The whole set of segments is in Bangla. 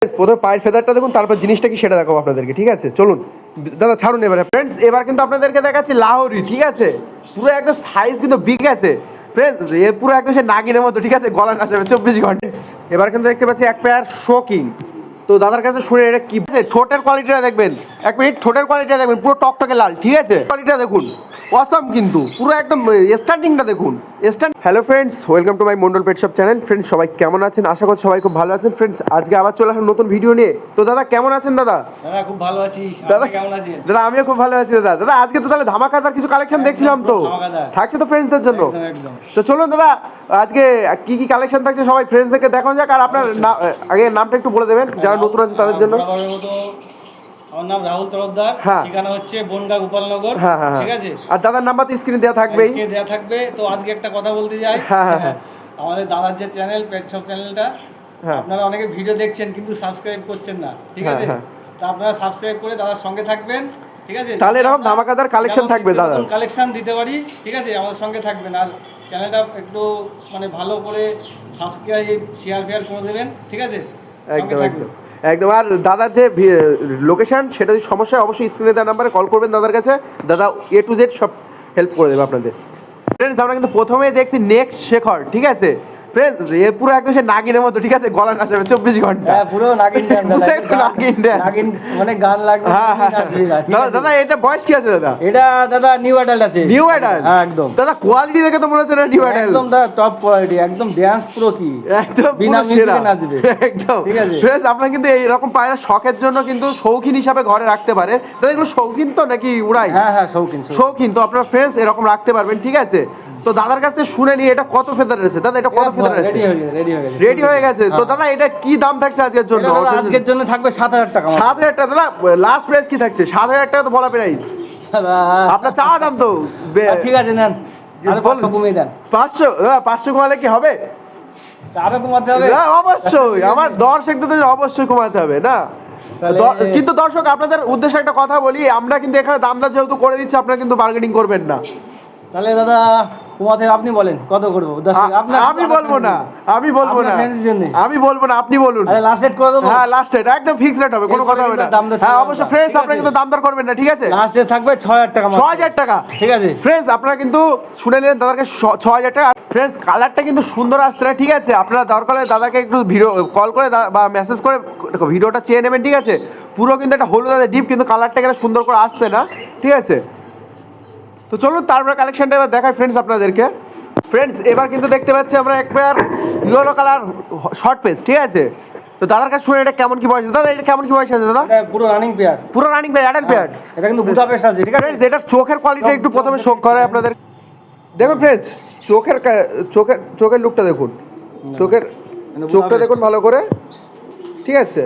প্রথমে পায়ের ফেদারটা দেখুন, তারপর জিনিসটা কি সেটা দেখাবো আপনাদেরকে, ঠিক আছে? চলুন দাদা ছাড়ুন এবারে। ফ্রেন্ডস এবার কিন্তু আপনাদেরকে দেখাচ্ছি লাহোরি, ঠিক আছে? পুরো একদম সাইজ কিন্তু বিগ আছে ফ্রেন্ডস, এ পুরো একদম সে নাগিনের মতো, ঠিক আছে? গলা নাচাবে 24 ঘন্টা। এবার কিন্তু দেখতে পাচ্ছি এক পেয়ার শোকিং। তো দাদার কাছে শুনে এটা কি ঠোঁটের কোয়ালিটিটা দেখবেন, এক মিনিট, ঠোঁটের কোয়ালিটিটা দেখবেন পুরো টকটকে লাল, ঠিক আছে? কোয়ালিটিটা দেখুন অসাম, কিন্তু পুরো একদম স্ট্যান্ডিংটা দেখুন stand. Hello friends, welcome to my Mondal pet shop channel. Friends সবাই কেমন আছেন? আশা করছি সবাই খুব ভালো আছেন। ফ্রেন্ডস আজকে আবার চলে আসলাম নতুন ভিডিও নিয়ে। তো দাদা কেমন আছেন? দাদা খুব ভালো আছি। দাদা কেমন আছেন? দাদা আমিও খুব ভালো আছি দাদা। দাদা আজকে তো তাহলে ধামাকাদার কিছু কালেকশন দেখছিলাম, তো থাকছে তো ফ্রেন্ডসদের জন্য? তো চলুন দাদা আজকে কি কি কালেকশন থাকছে সবাই ফ্রেন্ডসদেরকে দেখানো যাক। আর আপনার আগে নামটা একটু বলে দেবেন যারা নতুন আছে তাদের জন্য। আমার নাম রাহুল তরফদার, ঠিকানা হচ্ছে বনগা গোপালনগর, ঠিক আছে? আর দাদার নাম্বার তো স্ক্রিনে দেওয়া থাকবেই, দেওয়া থাকবে। তো আজকে একটা কথা বলতে যাই, আমাদের দাদার যে চ্যানেল পেট শপ চ্যানেলটা, আপনারা অনেকে ভিডিও দেখছেন কিন্তু সাবস্ক্রাইব করছেন না, ঠিক আছে? তো আপনারা সাবস্ক্রাইব করে দাদার সঙ্গে থাকবেন, ঠিক আছে? তাহলে এরকম ধামাকাদার কালেকশন থাকবে, দাদা কালেকশন দিতে পারি, ঠিক আছে? আমাদের সঙ্গে থাকবেন। আর চ্যানেলটা একটু মানে ভালো করে সাবস্ক্রাইব শেয়ার করে দেবেন, ঠিক আছে? একদম একদম একদম। আর দাদার যে লোকেশন সেটা যদি সমস্যা হয় অবশ্যই স্ক্রিনে দেওয়া নাম্বারে কল করবেন দাদার কাছে, দাদা A to Z সব হেল্প করে দেবে আপনাদের। ফ্রেন্ডস আমরা কিন্তু প্রথমেই দেখছি নেক্সট শেখর, ঠিক আছে? ফ্রেন্ডস এ পুরো একদম সে নাগিনের মতো, ঠিক আছে? গলা নাচাবে 24 ঘন্টা, পুরো নাগিন নাগিন মানে গান লাগবে। দাদা এটা বয়স কি আছে দাদা? এটা দাদা নিউ অ্যাডাল্ট আছে। নিউ অ্যাডাল্ট একদম দাদা, কোয়ালিটি দেখে তো মনে হচ্ছে না নিউ অ্যাডাল্ট? একদম দাদা টপ কোয়ালিটি, একদম ডান্স প্রো কি একদম বিনা মিউজিকে নাচবে একদম, ঠিক আছে? ফ্রেন্ডস আপনারা কিন্তু এইরকম পায়রা শখের জন্য কিন্তু শৌখিন হিসাবে ঘরে রাখতে পারেন। দাদা এগুলো শৌখিন তো নাকি উড়াই? হ্যাঁ শৌখিন শৌখিন। তো আপনারা ফ্রেন্ডস এরকম রাখতে পারবেন, ঠিক আছে? তো দাদার কাছে শুনে নিয়ে এটা কত ফেদার রয়েছে দাদা? এটা কত ফেদার আছে? রেডি হয়ে গেছে। তো দাদা এটা কি দাম থাকছে আজকের জন্য? আজকের জন্য থাকবে 7000 টাকা। 7000 টাকা দাদা, লাস্ট প্রাইস কি থাকছে? 7000 টাকা তো বলা প্রাইস আপনার চাওয়া দাম তো। ঠিক আছে নেন, আরে 500 কমিয়ে দেন। 500 দাদা, 500 কমালে কি হবে? আরো কমাতে হবে অবশ্যই, আমার দর্শকদের অবশ্যই কমাতে হবে না? কিন্তু দর্শক আপনাদের উদ্দেশ্যে একটা কথা বলি, আমরা কিন্তু এখানে দামটা যেহেতু করে দিচ্ছি, আপনারা কিন্তু বার্গেনিং করবেন না। তাহলে দাদা কমাতে আপনি বলেন কত করবো? আমি বলবো না, আমি বলবো না, আমি বলবো না, আপনি বলুন। লাস্ট রেট করে দেবো। হ্যাঁ লাস্ট রেট একদম ফিক্স রেট হবে, কোনো কথা হবে না। হ্যাঁ অবশ্যই ফ্রেন্ডস আপনারা কিন্তু দাম দর করবেন না, ঠিক আছে? লাস্ট রেট থাকবে 6000 টাকা। 6000 টাকা, ঠিক আছে? ফ্রেন্ডস আপনারা কিন্তু শুনে নিলেন দাদাকে 6000 টাকা। ফ্রেন্ডস কালারটা কিন্তু সুন্দর আসছে না, ঠিক আছে? আপনারা দরকার হলে দাদাকে একটু ভিডিও কল করে বা মেসেজ করে ভিডিওটা চেয়ে নেবেন, ঠিক আছে? পুরো কিন্তু একটা হলুদ ডিপ, কিন্তু কালারটা এখানে সুন্দর করে আসছে না, ঠিক আছে? তো চলুন তারপরে কালেকশনটা এবার দেখাই ফ্রেন্ডস আপনাদেরকে। ফ্রেন্ডস এবার কিন্তু দেখতে পাচ্ছি আমরা এক pair yellow colour short pace, ঠিক আছে? তো দাদার কাছে শুনে এটা কেমন কি বয়স দাদা? এটা কেমন কি বয়স আছে দাদা? এটা পুরো রানিং পেয়ার, পুরো রানিং পেয়ার, অ্যাডাল্ট পেয়ার। এটা কিন্তু বুদাপেস্ট আছে, ঠিক আছে? ফ্রেন্ডস এটা চোখের কোয়ালিটি একটু প্রথমে শো করে আপনাদের। দেখুন ফ্রেন্ডস চোখের লুকটা দেখুন, চোখটা দেখুন ভালো করে, ঠিক আছে?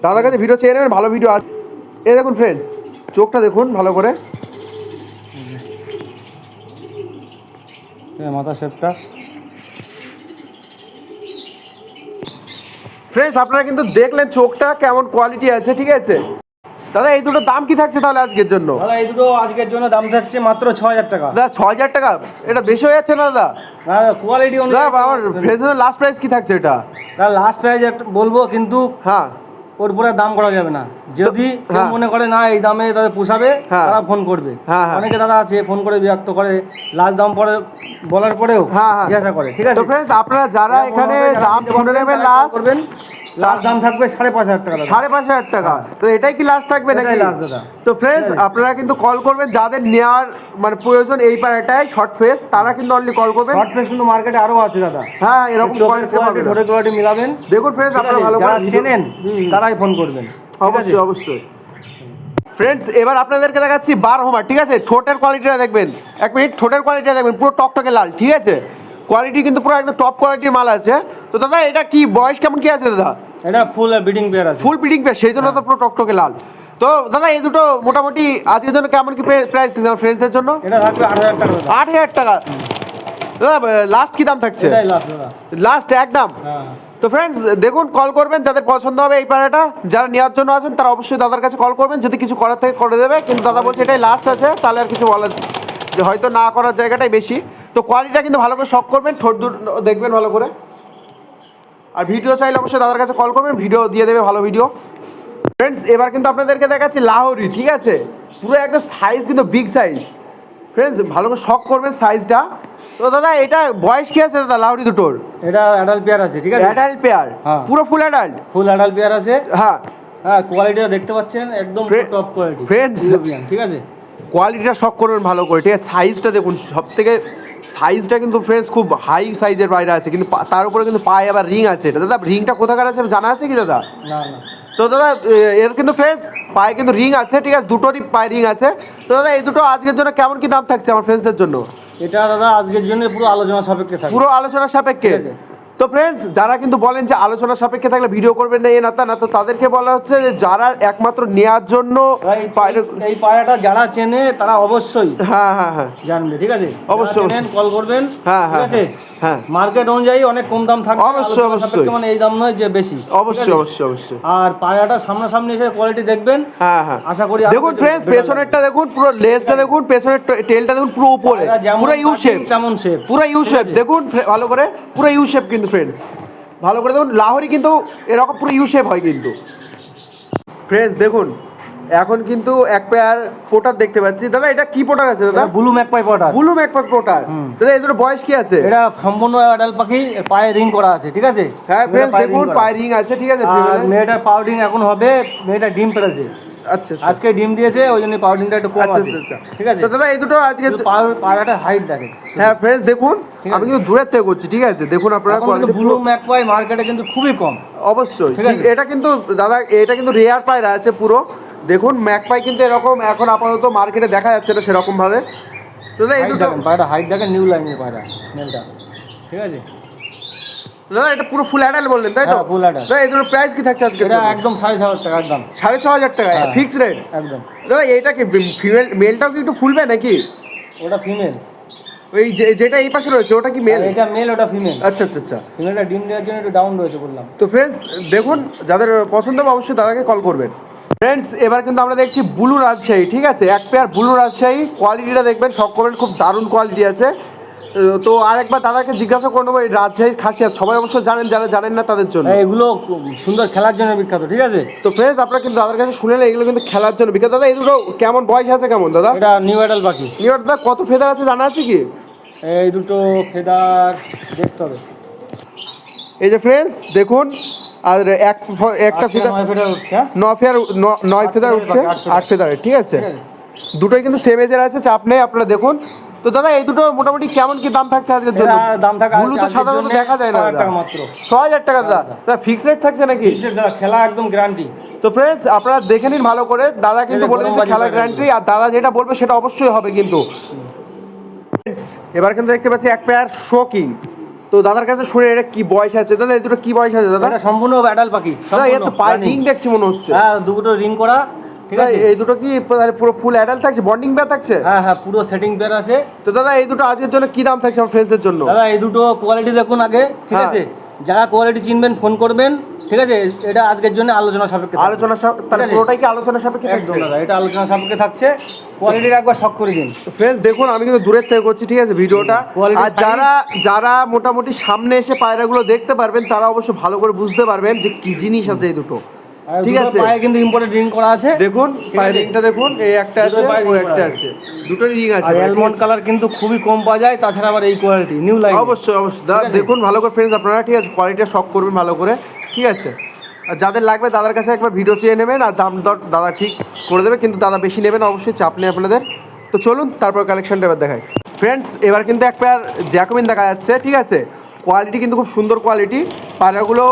দাদার কাছে ভিডিও চেয়ে নেবেন, ভালো ভিডিও আছে। এই দেখুন ফ্রেন্ডস চোখটা দেখুন ভালো করে, মাথা শেপটা। ফ্রেন্ডস আপনারা কিন্তু দেখলেন চোখটা কেমন কোয়ালিটি আছে, ঠিক আছে? দাদা এই দুটো দাম কি থাকছে তাহলে আজকের জন্য? দাদা এই দুটো আজকের জন্য দাম থাকছে মাত্র 6000 টাকা। দাদা 6000 টাকা এটা বেশি হয়ে যাচ্ছে না দাদা? না কোয়ালিটি অনুযায়ী আমার ফ্রেন্ডসের লাস্ট প্রাইস কি থাকছে এটা? দাদা লাস্ট প্রাইস বলবো, কিন্তু হ্যাঁ ওর উপরে দাম করা যাবে না। যদি কেউ মনে করে না এই দামে তাদের পোষাবে, তারা ফোন করবে। অনেকে দাদা আছে ফোন করে বিরক্ত করে, লাস্ট দাম পরে বলার পরেও জিজ্ঞাসা করে, ঠিক আছে? তো ফ্রেন্ডস আপনারা যারা এখানে দাম শুনে নেবেন, লাস্ট করবেন, লাস্ট দাম থাকবে 5500 টাকা। 5500 টাকা, তো এটাই কি লাস্ট থাকবে নাকি? তো ফ্রেন্ডস আপনারা কিন্তু কল করবেন যাদের নেওয়ার মানে প্রয়োজন এই পাড়াটায় শর্ট ফেস, তারা কিন্তু অনলি কল করবেন। শর্ট ফেস কিন্তু মার্কেটে আরো আছে দাদা। হ্যাঁ এরকম কোয়ালিটি মিলাবেন। দেখুন ফ্রেন্ডস আপনারা ভালো করে চেনেন তারাই ফোন করবেন, অবশ্যই অবশ্যই। ফ্রেন্ডস এবার আপনাদেরকে দেখাচ্ছি বার হোমার, ঠিক আছে? ঠোঁটের কোয়ালিটিটা দেখবেন, এক মিনিট, ঠোঁটের কোয়ালিটিটা দেখবেন পুরো টকটকে লাল, ঠিক আছে? কোয়ালিটি কিন্তু পুরো একদম টপ কোয়ালিটির মাল আছে। তো দাদা এটা কি বয়স কেমন কি আছে দাদা? এটা ফুল ব্রিডিং পেয়ার আছে, ফুল ব্রিডিং পেয়ার, সেই জন্য তো পুরো টকটকে লাল। তো দাদা এই দুটো মোটামুটি আজকের জন্য কেমন কি প্রাইস দিন ফ্রেন্ডসদের জন্য? এটা থাকবে 8000 টাকা। 8000 টাকা দাদা, লাস্ট কি দাম থাকছে? এটাই লাস্ট দাদা, লাস্ট একদম। তো ফ্রেন্ডস দেখুন কল করবেন যাদের পছন্দ হবে এই পাড়াটা, যারা নেওয়ার জন্য আছেন তারা অবশ্যই দাদার কাছে কল করবেন, যদি কিছু করার থেকে করে দেবে। কিন্তু দাদা বলছে এটাই লাস্ট আছে, তাহলে আর কিছু বলার যে হয়তো না করার জায়গাটাই বেশি। তো কোয়ালিটিটা কিন্তু ভালো করে শক করবেন, ঠোঁট দুটো দেখবেন ভালো করে। আর ভিডিও চাইলে অবশ্যই দাদার কাছে কল করবেন, ভিডিও দিয়ে দেবে, ভালো ভিডিও। ফ্রেন্ডস এবার কিন্তু আপনাদেরকে দেখাচ্ছি লাহোরি, ঠিক আছে, পুরো একটা সাইজ কিন্তু বিগ সাইজ। ফ্রেন্ডস ভালো করে শক করবেন সাইজটা। তো দাদা এটা বয়স কি আছে দাদা লাহোরি দুটোর? এটা অ্যাডাল্ট পেয়ার আছে, ঠিক আছে, অ্যাডাল্ট পেয়ার, পুরো full adult, full adult pair আছে। হ্যাঁ হ্যাঁ, কোয়ালিটিটা দেখতে পাচ্ছেন একদম টপ কোয়ালিটি ফ্রেন্ডস, ঠিক আছে। কোয়ালিটিটা শক করবেন ভালো করে, ঠিক আছে। সাইজটা দেখুন, সব থেকে সাইজটা কিন্তু ফ্রেন্ডস খুব হাই সাইজের বাইরে আছে, কিন্তু তার উপরে কিন্তু পায়ে আবার রিং আছে। দাদা রিংটা কোথাকার আছে জানা আছে কি দাদা? না না। তো দাদা এর কিন্তু ফ্রেন্ডস পায়ে কিন্তু রিং আছে, ঠিক আছে, দুটোরই পায়ে রিং আছে। তো দাদা এই দুটো আজকের জন্য কেমন কি দাম থাকছে আমার ফ্রেন্ডসদের জন্য? এটা দাদা আজকের জন্য পুরো আলোচনা সাপেক্ষে থাকবে, পুরো আলোচনা সাপেক্ষে। তো ফ্রেন্ডস যারা কিন্তু বলেন যে আলোচনা সাপেক্ষে থাকলে ভিডিও করবেন না, এ না তা না, তো তাদেরকে বলা হচ্ছে যে যারা একমাত্র নেওয়ার জন্য এই পায়রাটা যারা চেনে তারা অবশ্যই হ্যাঁ হ্যাঁ হ্যাঁ জানবে, ঠিক আছে, অবশ্যই কল করবেন, হ্যাঁ ঠিক আছে। হ্যাঁ মার্কেট অনুযায়ী অনেক কম দাম থাকবে, অবশ্যই অবশ্যই, মানে এই দাম নয় যে বেশি, অবশ্যই অবশ্যই অবশ্যই। আর পায়রাটা সামনাসামনি এসে কোয়ালিটি দেখবেন, হ্যাঁ হ্যাঁ আশা করি। দেখুন ফ্রেন্ডস পেছনেরটা দেখুন, পুরো লেজটা দেখুন, পেছনের টেলটা দেখুন পুরো উপরে, পুরো ইউ শেপ, কেমন শেপ, পুরো ইউ শেপ দেখুন ভালো করে, পুরো ইউ শেপ কিন্তু ফ্রেন্ডস ভালো করে দেখুন। লাহোরি কিন্তু এরকম পুরো ইউ শেপ হয় কিন্তু ফ্রেন্ডস। দেখুন এখন কিন্তু এক পেয়ার পোটার দেখতে পাচ্ছি। দাদা এটা কি পোটার আছে দাদা? Blue magpie potter, blue magpie potter. দাদা এদের বয়স কি আছে? এটা সম্পূর্ণ অ্যাডাল্ট পাখি, পায়ে রিং করা আছে, ঠিক আছে। হ্যাঁ ফ্রেন্ডস দেখুন পায়ে রিং আছে, ঠিক আছে। আর মেয়েটার পাউডিং এখন হবে, মেয়েটা ডিম পেড়েছে, আচ্ছা আজকে ডিম দিয়েছে, ওই জন্য পাউডিংটা একটু কম আছে, ঠিক আছে। তো দাদা এই দুটো আজকে পায়রাটা হাইট দেখেন। হ্যাঁ ফ্রেন্ডস দেখুন, আমি কিন্তু দূরের থেকে করছি, ঠিক আছে। দেখুন আপনারা কোয়ালিটি, ব্লু ম্যাকপাই মার্কেটে কিন্তু খুবই কম, অবশ্যই এটা কিন্তু দাদা এটা কিন্তু রেয়ার পায়রা আছে পুরো। দেখুন ম্যাকপাই কিন্তু এরকম এখন আপাতত মার্কেটে দেখা যাচ্ছে না সেরকম ভাবে। দাদা এই দুটো পায়রা হাইট দেখেন, নিউ লাইনের পায়রা মেলটা, ঠিক আছে। দাদা এটা পুরো ফুল অ্যাডাল্ট বললেন তাই তো? Full adult. দাদা এই দুটো প্রাইস কি থাকছে আজকে? এটা একদম 6,500 টাকা, একদম 6,500 টাকা ফিক্স রেট একদম। দাদা এইটা কি ফিমেল, মেলটাও কি একটু ফুলবে নাকি? ওটা ফিমেল, ওই যেটা এই পাশে রয়েছে ওটা কি মেল? এটা মেল, ওটা ফিমেল। আচ্ছা আচ্ছা আচ্ছা, ফিমেলটা ডিম দেওয়ার জন্য একটু ডাউন রয়েছে বললাম। তো ফ্রেন্ডস দেখুন যাদের পছন্দ হবে অবশ্যই দাদাকে কল করবেন। ফ্রেন্ডস এবার কিন্তু আমরা দেখছি ব্লু রাজশাহী, ঠিক আছে, এক পেয়ার ব্লু রাজশাহী। কোয়ালিটিটা দেখবেন সব করবেন, খুব দারুণ কোয়ালিটি আছে। তো আরেকবার দাদাকে জিজ্ঞাসা করে নেবো এই রাজশাহীর খাসিয়াত, সবাই অবশ্য জানেন, যারা জানেন না তাদের জন্য। এগুলো সুন্দর খেলার জন্য বিখ্যাত, ঠিক আছে। তো ফ্রেন্ডস আপনারা কিন্তু দাদার কাছে শুনে এগুলো কিন্তু খেলার জন্য বিখ্যাত। দাদা এই দুটো কেমন বয়স আছে কেমন দাদা? এটা নিউ অ্যাডাল্ট পাখি। নিউ অ্যাডাল্ট দাদা কত ফেদার আছে জানা আছে কি? এই দুটো ফেদার দেখতে হবে। এই যে ফ্রেন্ডস দেখুন, আর একটা ফেদার 9 ফেদার উঠছে, 9 ফেদার উঠছে, 8 ফেদার, ঠিক আছে। দুটোই কিন্তু সেম এজের আছে, চাপ নেই, আপনারা দেখুন। তো দাদা এই দুটো মোটামুটি কেমন কি দাম থাকছে আজকের জন্য? দাম থাকে ব্লু তো সাধারণত দেখা যায় না, 6,000 টাকা মাত্র। 6,000 টাকা দাদা ফিক্স রেট থাকছে নাকি? খেলা একদম গ্যারান্টি। তো ফ্রেন্ডস আপনারা দেখে নিন ভালো করে, দাদা কিন্তু বলে দিচ্ছে খেলার গ্যারান্টি, আর দাদা যেটা বলবে সেটা অবশ্যই হবে কিন্তু। এবার কিন্তু দেখতে পাচ্ছি এক পেয়ার শোকিং। তো দাদার কাছে শুনে এটা কি বয়স আছে দাদা? এই দুটো কি বয়স আছে দাদা? এটা সম্পূর্ণ অ্যাডাল্ট পাখি, দাদা এর তো পায়ে রিং দেখছি মনে হচ্ছে। হ্যাঁ দুটো রিং করা, ঠিক আছে। এই দুটো কি পুরো ফুল অ্যাডাল্ট থাকছে, বন্ডিং পেয়ার থাকছে? হ্যাঁ হ্যাঁ পুরো সেটিং পেয়ার আছে। তো দাদা এই দুটো আজকের জন্য কি দাম থাকছে আমার ফ্রেন্ডসদের জন্য? দাদা এই দুটো কোয়ালিটি দেখুন আগে, ঠিক আছে। যারা কোয়ালিটি চিনবেন ফোন করবেন, ঠিক আছে। এটা আজকের জন্য আলোচনা সাপেক্ষে, তাহলে পুরোটাই কি আলোচনা সাপেক্ষে থাকছে? একদম দাদা এটা আলোচনা সাপেক্ষে থাকছে। কোয়ালিটির একবার শক করে দিন ফ্রেন্ডস। দেখুন আমি কিন্তু দূরের থেকে করছি, ঠিক আছে, ভিডিওটা। আর যারা মোটামুটি সামনে এসে পায়রাগুলো দেখতে পারবেন তারা অবশ্য ভালো করে বুঝতে পারবেন যে কি জিনিস আছে এই দুটো, ঠিক আছে। পায়ে কিন্তু ইম্পোর্টেড রিং করা আছে, দেখুন পায়ের রিংটা দেখুন, এই একটা আছে ওই একটা আছে, দুটো রিং আছে। আর অ্যালমন্ড কালার কিন্তু খুবই কম পাওয়া যায়, তাছাড়া আবার এই কোয়ালিটি নিউ লাইন। অবশ্যই অবশ্যই দাদা দেখুন ভালো করে ফ্রেন্ডস আপনারা, ঠিক আছে, কোয়ালিটিটা শক করবেন ভালো করে, ঠিক আছে। আর যাদের লাগবে দাদার কাছে একবার ভিডিও চেয়ে নেবেন, আর দাম দর দাদা ঠিক করে দেবে, কিন্তু দাদা বেশি নেবেন অবশ্যই, চাপ নেই আপনাদের। তো চলুন তারপর কালেকশনটা এবার দেখাই। ফ্রেন্ডস এবার কিন্তু এক পেয়ার জ্যাকোবিন দেখা যাচ্ছে, ঠিক আছে। কোয়ালিটি কিন্তু খুব সুন্দর কোয়ালিটি, পায়রাগুলো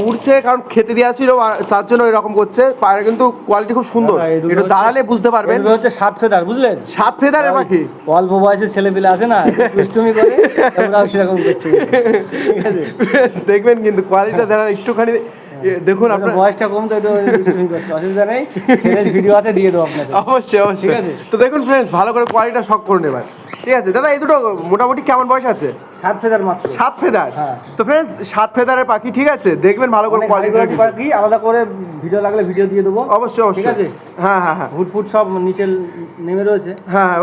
উড়ছে কারণ খেতে দেওয়া ছিল তার জন্য এরকম করছে। পায়রা কিন্তু কোয়ালিটি খুব সুন্দর, একটু দাঁড়ালে বুঝতে পারবেন। হচ্ছে 7 ফেদার, বুঝলেন? 7 ফেদারের পাখি। অল্প বয়সে ছেলে পেলে আছে না, দুষ্টুমি করে, ওরাও সেরকম করছে, ঠিক আছে। দেখবেন কিন্তু কোয়ালিটিটা যারা একটুখানি দেখুন, আপনার বয়সটা কম তো একটু দুষ্টুমি করছে, অসুবিধা নেই, ছেলের ভিডিও আছে দিয়ে দেবো আপনাকে, অবশ্যই অবশ্যই, ঠিক আছে। তো দেখুন ফ্রেন্ডস ভালো করে কোয়ালিটিটা শক করে নেবেন, ঠিক আছে। দাদা এই দুটো মোটামুটি কেমন বয়স আছে? 7 ফেদার মাত্র। 7 ফেদার। হ্যাঁ। তো फ्रेंड्स 7 ফেদারের পাখি, ঠিক আছে, দেখবেন ভালো করে কোয়ালিটি পাখি, আলাদা করে ভিডিও লাগলে ভিডিও দিয়ে দেবো। অবশ্যই অবশ্যই, ঠিক আছে। হ্যাঁ হ্যাঁ হ্যাঁ, হুড ফুড সব নিচে নেমে রয়েছে। হ্যাঁ হ্যাঁ,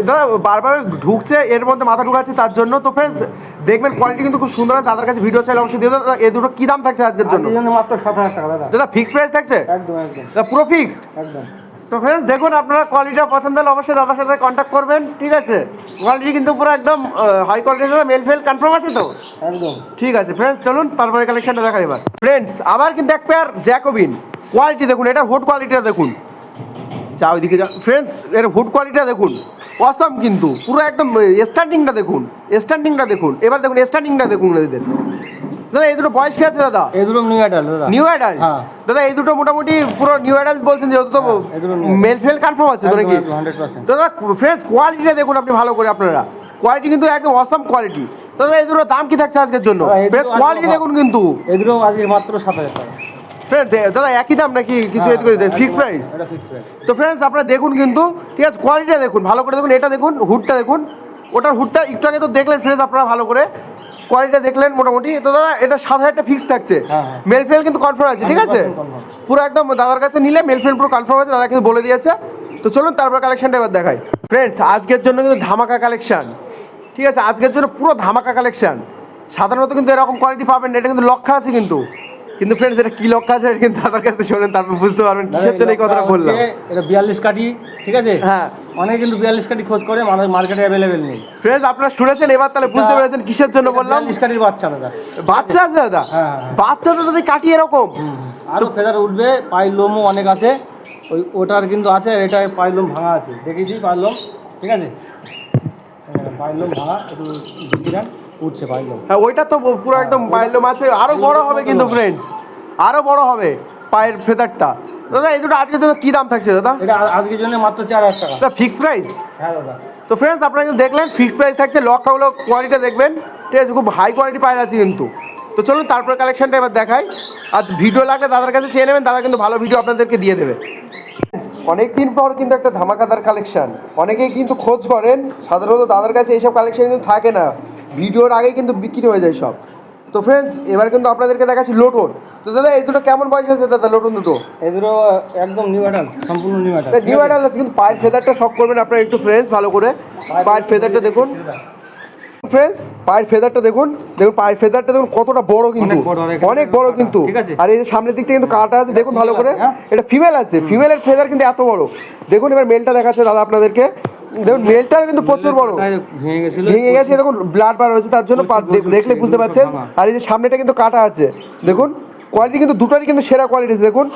দাদা বারবার ঢুকছে, এর মধ্যে মাথা ঢুকাচ্ছে তার জন্য। তো फ्रेंड्स দেখবেন কোয়ালিটি কিন্তু খুব সুন্দর আছে। তাদের কাছে ভিডিও চাইলে অবশ্যই দিয়ে দাদা। এই দুটো কি দাম থাকছে আজকের জন্য? মাত্র 7,000 টাকা দাদা। দাদা ফিক্স প্রাইস থাকছে? একদম একদম দাদা পুরো ফিক্সড একদম। তো फ्रेंड्स দেখুন, আপনারা কোয়ালিটিটা পছন্দ হলে অবশ্যই দাদার সাথে কন্ট্যাক্ট করবেন, ঠিক আছে। কোয়ালিটি কিন্তু পুরো একদম হাই কোয়ালিটির, মেল ফেল কনফার্ম আছে তো? একদম ঠিক আছে फ्रेंड्स, চলুন তারপরে কালেকশনটা দেখা এবার। फ्रेंड्स আবার কিন্তু এক পেয়ার জ্যাকোবিন। কোয়ালিটি দেখুন, এটার হুড কোয়ালিটিটা দেখুন, যা ওইদিকে যা। फ्रेंड्स এর হুড কোয়ালিটিটা দেখুন, অসাম কিন্তু পুরো একদম। স্ট্যান্ডিংটা দেখুন, স্ট্যান্ডিংটা দেখুন, এবার দেখুন স্ট্যান্ডিংটা দেখুন এদের। দাদা এই দুটো বয়স কি আছে দাদা? এই দুটো নিউ অ্যাডাল্ট দাদা। New adult? হ্যাঁ দাদা এই দুটো মোটামুটি পুরো নিউ অ্যাডাল্ট বলছেন, যেহেতু তো মেল ফেল কনফার্ম আছে তো নাকি? 100%। দাদা फ्रेंड्स কোয়ালিটিটা দেখুন আপনি ভালো করে, আপনারা কোয়ালিটি কিন্তু একদম অসাম কোয়ালিটি। দাদা এই দুটো দাম কি থাকছে আজকের জন্য? फ्रेंड्स কোয়ালিটি দেখুন কিন্তু। এই দুটো আজকে মাত্র 7,000 টাকা। फ्रेंड्स দাদা একই দাম নাকি কিছু এদিক ওদিক? Fix price? এটা ফিক্স প্রাইস। তো फ्रेंड्स আপনারা দেখুন কিন্তু, ঠিক আছে, কোয়ালিটিটা দেখুন ভালো করে দেখুন। এটা দেখুন, হুডটা দেখুন, ওটার হুডটা একটু আগে তো দেখলেন फ्रेंड्स আপনারা ভালো করে, কোয়ালিটিটা দেখলেন মোটামুটি। তো দাদা এটা 7,000 ফিক্স থাকছে। মেল ফেল কিন্তু কনফার্ম আছে, ঠিক আছে, পুরো একদম। দাদার কাছে নিলে মেল ফেল পুরো কনফার্ম আছে, দাদা কিন্তু বলে দিয়েছে। তো চলুন তারপর কালেকশনটা এবার দেখাই। फ्रेंड्स আজকের জন্য কিন্তু ধামাকা কালেকশন, ঠিক আছে, আজকের জন্য পুরো ধামাকা কালেকশন। সাধারণত কিন্তু এরকম কোয়ালিটি পাবেন না, এটা কিন্তু লক্ষ্য আছে কিন্তু। কিন্তু फ्रेंड्स এটা কি লক্ষ্য আছে এটা কিন্তু দাদার কাছে শোনেন, তারপর বুঝতে পারবেন কিসের জন্য এই কথাটা বললাম। এটা 42 কাঠি, ঠিক আছে। হ্যাঁ, অনেকে কিন্তু 42 কাঠি খোঁজ করে, মার্কেটে অ্যাভেলেবেল নেই। फ्रेंड्स আপনারা শুনেছেন, এবার তাহলে বুঝতে পেরেছেন কিসের জন্য বললাম। 42 কাঠির বাচ্চা দাদা। বাচ্চা আছে দাদা? হ্যাঁ বাচ্চা তো দাদা কাটি এরকম। আরো ফেদার উঠবে, পায়ের লোমও অনেক আছে। ওটার কিন্তু আছে, এটা পায়ের লোম ভাঙা আছে, দেখিয়ে দিই পায়ের লোম, ঠিক আছে। পায়ের লোম ভাঙা, একটু দেখিয়ে দেন, উঠছে পায়ের লোম। হ্যাঁ ওইটা তো পুরো একদম পায়ের লোম আছে, আরো বড় হবে কিন্তু फ्रेंड्स, আরো বড় হবে পায়ের ফেদারটা। দাদা এই দুটো আজকের জন্য কি দাম থাকছে দাদা? এটা আজকের জন্য মাত্র 4,000 টাকা। দাদা ফিক্স প্রাইস? হ্যাঁ দাদা। তো फ्रेंड्स আপনারা কিন্তু দেখলেন ফিক্স প্রাইস থাকছে। লক্ষাগুলো কোয়ালিটিটা দেখবেন, ঠিক আছে, খুব হাই কোয়ালিটি পায়ে আছে কিন্তু। তো চলুন তারপর কালেকশনটা এবার দেখাই। আর ভিডিও লাগলে দাদার কাছে চেয়ে নেবেন, দাদা কিন্তু ভালো ভিডিও আপনাদেরকে দিয়ে দেবে। অনেকদিন পর কিন্তু একটা ধামাকাদার কালেকশন, অনেকেই কিন্তু খোঁজ করেন, সাধারণত দাদার কাছে এইসব কালেকশন কিন্তু থাকে না, ভিডিওর আগেই কিন্তু বিক্রি হয়ে যায় সব। তো फ्रेंड्स এবার কিন্তু আপনাদেরকে দেখাচ্ছি লোটন। তো দাদা এই দুটো কেমন বয়স আছে দাদা লোটন দুটো? এই দুটো একদম নিউ অ্যাডাল্ট, সম্পূর্ণ নিউ অ্যাডাল্ট। নিউ অ্যাডাল্ট আছে, কিন্তু পায়ের ফেদারটা শক করবেন আপনারা একটু फ्रेंड्स ভালো করে। পায়ের ফেদারটা দেখুন फ्रेंड्स, পায়ের ফেদারটা দেখুন, দেখুন পায়ের ফেদারটা দেখুন কতটা বড় কিন্তু, অনেক বড় কিন্তু। আর এই যে সামনের দিকটা কিন্তু কাটা আছে, দেখুন ভালো করে। এটা ফিমেল আছে, ফিমেলের ফেদার কিন্তু এত বড়। দেখুন এবার মেলটা দেখাচ্ছে দাদা আপনাদেরকে, দেখুন মেলটার কিন্তু প্রচুর বড়, ভেঙে গেছে, দেখুন ব্লাড বার হয়েছে, তার জন্য দেখলে বুঝতে পারছেন। আর এই যে সামনেটা কিন্তু কাটা আছে, দেখুন কোয়ালিটি কিন্তু দুটোরই কিন্তু সেরা কোয়ালিটি দেখুন।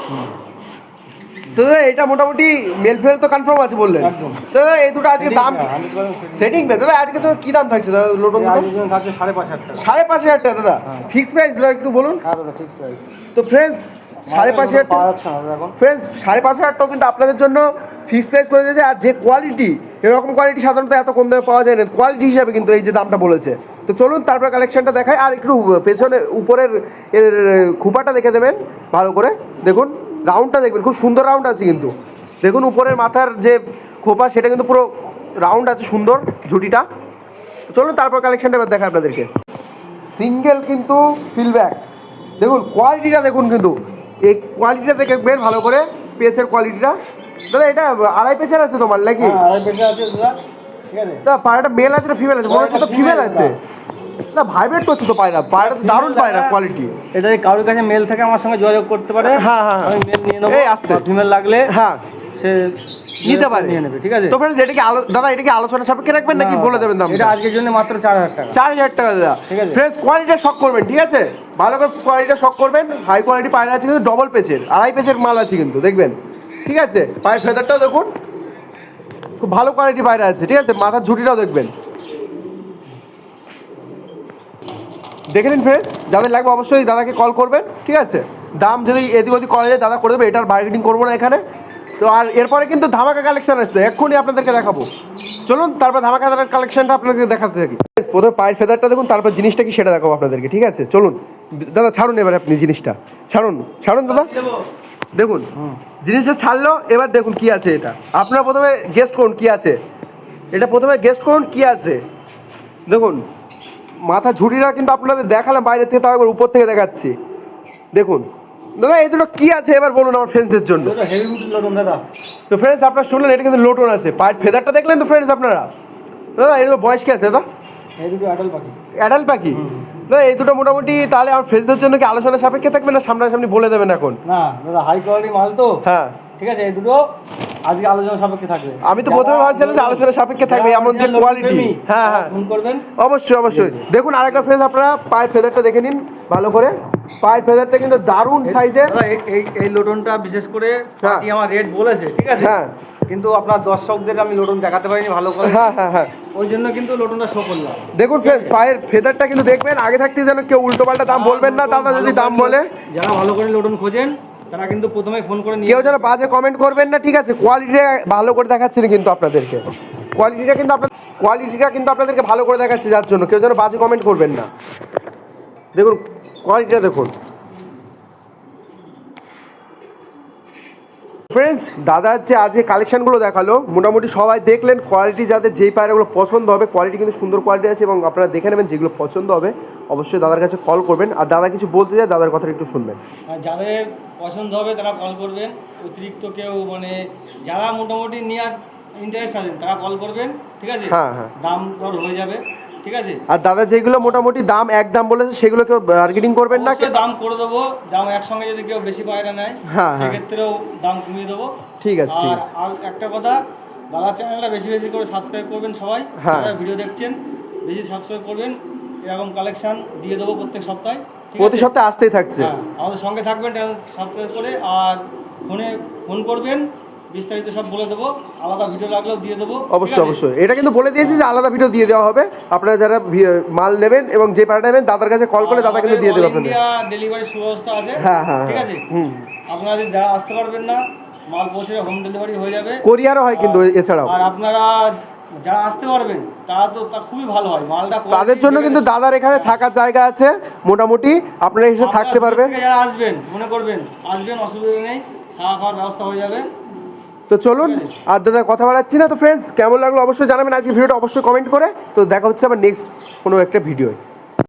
তো দাদা এটা মোটামুটি মেল ফেল তো কনফার্ম আছে বললেন। তো দাদা এই দুটো আজকে দাম সেটিং পে দাদা আজকে তো কি দাম থাকছে দাদা লোটন দুটো? 5,500 টাকা। 5,500 টাকা দাদা ফিক্স প্রাইস দাদা একটু বলুন। হ্যাঁ দাদা ফিক্স প্রাইস। তো फ्रेंड्स 5,500 টাকা फ्रेंड्स 5,500 টাকা কিন্তু আপনাদের জন্য ফিক্স প্রাইস করে দিয়েছে। আর যে কোয়ালিটি, এরকম কোয়ালিটি সাধারণত এত কম দামে পাওয়া যায় না, কোয়ালিটি হিসাবে কিন্তু এই যে দামটা বলেছে। তো চলুন তারপর কালেকশনটা দেখাই। আর একটু পেছনে উপরের এর খুপাটা দেখে দেবেন ভালো করে, দেখুন রাউন্ডটা দেখবেন, খুব সুন্দর রাউন্ড আছে কিন্তু। দেখুন উপরের মাথার যে খোপা সেটা কিন্তু পুরো রাউন্ড আছে, সুন্দর ঝুটিটা। চলুন তারপর কালেকশনটা এবার দেখাই আপনাদেরকে। সিঙ্গেল কিন্তু ফিলব্যাক, দেখুন কোয়ালিটিটা দেখুন কিন্তু, এই কোয়ালিটিটা দেখবেন ভালো করে, পেচের কোয়ালিটিটা। দাদা এটা আড়াই পেচের আছে তোমার নাকি? আড়াই পেচের আছে দাদা, ঠিক আছে। দাদা পায়রাটা মেল আছে না ফিমেল আছে? মনে হচ্ছে তো ফিমেল আছে। না ভাইব্রেট করছে তো পায়রা, পায়রা তো দারুণ পায়রা কোয়ালিটি। এটা যদি কারোর কাছে মেল থেকে আমার সঙ্গে যোগাযোগ করতে পারে। হ্যাঁ হ্যাঁ, আমি মেল নিয়ে নেবো, এই আসতে ফিমেল লাগলে হ্যাঁ সে নিতে পারে, নিয়ে নেবে, ঠিক আছে। তো फ्रेंड्स এটা কি দাদা এটা কি আলোচনা সাপেক্ষে রাখবেন নাকি বলে দেবেন দাম? এটা আজকের জন্য মাত্র 4,000 টাকা। 4,000 টাকা দাদা, ঠিক আছে। फ्रेंड्स কোয়ালিটিটা শক করবেন, ঠিক আছে, ভালো করে কোয়ালিটিটা শক করবেন। হাই কোয়ালিটি পায়রা আছে কিন্তু, ডবল পেচের, আড়াই পেচের মাল আছে কিন্তু দেখবেন, ঠিক আছে। পায়ের ফেদারটাও দেখুন, খুব ভালো কোয়ালিটি পায়রা আছে, ঠিক আছে। মাথার ঝুটিটাও দেখবেন, দেখে নিন फ्रेंड्स। যাদের লাগবে অবশ্যই দাদাকে কল করবেন, ঠিক আছে। দাম যদি এদিক ওদিক করা যায় দাদা করে দেবে, এটার বার্গেনিং করবো না এখানে। তো আর এরপরে কিন্তু ধামাকা কালেকশন আসছে, এক্ষুনি আপনাদেরকে দেখাবো। চলুন তারপর ধামাকাদার কালেকশনটা আপনাদেরকে দেখাতে থাকি। প্রথমে পায়ের ফেদারটা দেখুন, তারপর জিনিসটা কি সেটা দেখাবো আপনাদেরকে, ঠিক আছে। চলুন দাদা ছাড়ুন এবার, আপনি জিনিসটা ছাড়ুন, ছাড়ুন দাদা। দেখুন জিনিসটা ছাড়লো, এবার দেখুন কি আছে এটা। আপনারা প্রথমে গেস্ট করুন কি আছে এটা, প্রথমে গেস্ট করুন কি আছে। দেখুন মাথা ঝুড়িটা কিন্তু আপনাদের দেখালাম বাইরে থেকে, তাও একবার উপর থেকে দেখাচ্ছি। দেখুন দাদা এই দুটো কি আছে এবার বলুন আমার ফ্রেন্ডসদের জন্য। হেভি লোটন দাদা। তো ফ্রেন্ডস আপনারা শুনলেন এটা কিন্তু লোটন আছে, পায়ের ফেদারটা দেখলেন তো ফ্রেন্ডস আপনারা। দাদা এটা বয়স কি আছে দাদা? এই দুটো অ্যাডাল্ট পাখি। অ্যাডাল্ট পাখি। দাদা এই দুটো মোটামুটি তাহলে আমার ফ্রেন্ডসদের জন্য কি আলোচনা সাপেক্ষে থাকবে না সামনাসামনি বলে দেবেন এখন? না দাদা হাই কোয়ালিটি মাল তো, হ্যাঁ ঠিক আছে, এই দুটো আজকে আলোচনা সাপেক্ষে থাকবে। আমি তো প্রথমে ভাবছিলাম যে আলোচনা সাপেক্ষে থাকবে, এমন যে কোয়ালিটি। হ্যাঁ হ্যাঁ ফোন করবেন অবশ্যই অবশ্যই। দেখুন আরেকবার ফ্রেন্ডস আপনারা পায়ের ফেদারটা দেখে নিন ভালো করে। পায়ের ফেদারটা কিন্তু দারুণ সাইজের। দাদা এই লোটনটা বিশেষ করে পার্টি আমার রেট বলেছে, ঠিক আছে, হ্যাঁ কিন্তু আপনার দর্শকদের আমি লোটন দেখাতে পারিনি ভালো করে, হ্যাঁ হ্যাঁ হ্যাঁ ওই জন্য কিন্তু লোটনটা শো করলাম। দেখুন ফ্রেন্ডস পায়ের ফেদারটা কিন্তু দেখবেন আগে থাকতে, যেন কেউ উল্টো পাল্টা দাম বলবেন না দাদা যদি দাম বলে। যারা ভালো করে লোটন খোঁজেন তারা কিন্তু প্রথমে ফোন করে নিয়ে কেউ যেন বাজে কমেন্ট করবেন না, ঠিক আছে? কোয়ালিটিটা ভালো করে দেখাচ্ছি না কিন্তু আপনাদেরকে, কোয়ালিটিটা কিন্তু আপনাদেরকে ভালো করে দেখাচ্ছি, যার জন্য কেউ যেন বাজে কমেন্ট করবেন না। দেখুন কোয়ালিটিটা দেখুন ফ্রেন্ডস। দাদা হচ্ছে আজকে কালেকশনগুলো দেখালো, মোটামুটি সবাই দেখলেন। কোয়ালিটি যাদের যেই পায়রাগুলো পছন্দ হবে, কোয়ালিটি কিন্তু সুন্দর কোয়ালিটি আছে এবং আপনারা দেখে নেবেন যেগুলো পছন্দ হবে অবশ্যই দাদার কাছে কল করবেন। আর দাদা কিছু বলতে যায় দাদার কথাটা একটু শুনবেন। আর যাদের পছন্দ হবে তারা কল করবেন, অতিরিক্ত কেউ মানে যারা মোটামুটি নেওয়ার ইন্টারেস্ট আছেন তারা কল করবেন, ঠিক আছে, হ্যাঁ হ্যাঁ দাম দর হয়ে যাবে, ঠিক আছে। আর দাদা যেগুলো মোটামুটি দাম একদম বলেছে সেগুলো কেউ মার্কেটিং করবেন না, অবশ্যই দাম করে দেবো, দাম একসঙ্গে যদি কেউ বেশি পায়রা নেয় হ্যাঁ হ্যাঁ সেক্ষেত্রেও দাম কমিয়ে দেবো। ঠিক আছে ঠিক আর আছে। আর একটা কথা, দাদার চ্যানেলটা বেশি বেশি করে সাবস্ক্রাইব করবেন সবাই, হ্যাঁ। যারা ভিডিও দেখছেন বেশি সাবস্ক্রাইব করবেন, এরকম কালেকশন দিয়ে দেবো প্রত্যেক সপ্তাহে, ঠিক প্রতি আছে? সপ্তাহে আসতেই থাকছে। হ্যাঁ, আমাদের সঙ্গে থাকবেন, চ্যানেল সাবস্ক্রাইব করে, আর ফোন করবেন, বিস্তারিত সব বলে দেবো, আলাদা ভিডিও লাগলেও দিয়ে দেবো, ঠিক অবশ্যই আছে? অবশ্যই এটা কিন্তু বলে দিয়েছি যে আলাদা ভিডিও দিয়ে দেওয়া হবে। আপনারা যারা মাল নেবেন এবং যে পায়রা নেবেন দাদার কাছে কল করে দাদা কিন্তু দিয়ে দেবে আপনাদের। ডেলিভারি সুব্যবস্থা আছে, হ্যাঁ হ্যাঁ ঠিক আছে। হুম আপনারা যদি যারা আসতে পারবেন না, মাল পৌঁছে হোম ডেলিভারি হয়ে যাবে, কোরিয়ারও হয় কিন্তু এছাড়াও। আর আপনারা যারা আসতে পারবেন তারা তো তা খুবই ভালো হয় মালটা, তাদের জন্য কিন্তু দাদার এখানে থাকার জায়গা আছে মোটামুটি, আপনারা এসে থাকতে পারবেন। যারা আসবেন মনে করবেন আসবেন, অসুবিধা নেই, খাওয়া খাওয়ার ব্যবস্থা হয়ে যাবে। তো চলুন আর দাদা কথা বাড়াচ্ছি না। তো ফ্রেন্ডস কেমন লাগলো অবশ্যই জানাবেন আজকে ভিডিওটা, অবশ্যই কমেন্ট করে। তো দেখা হচ্ছে আবার নেক্সট কোনো একটা ভিডিও।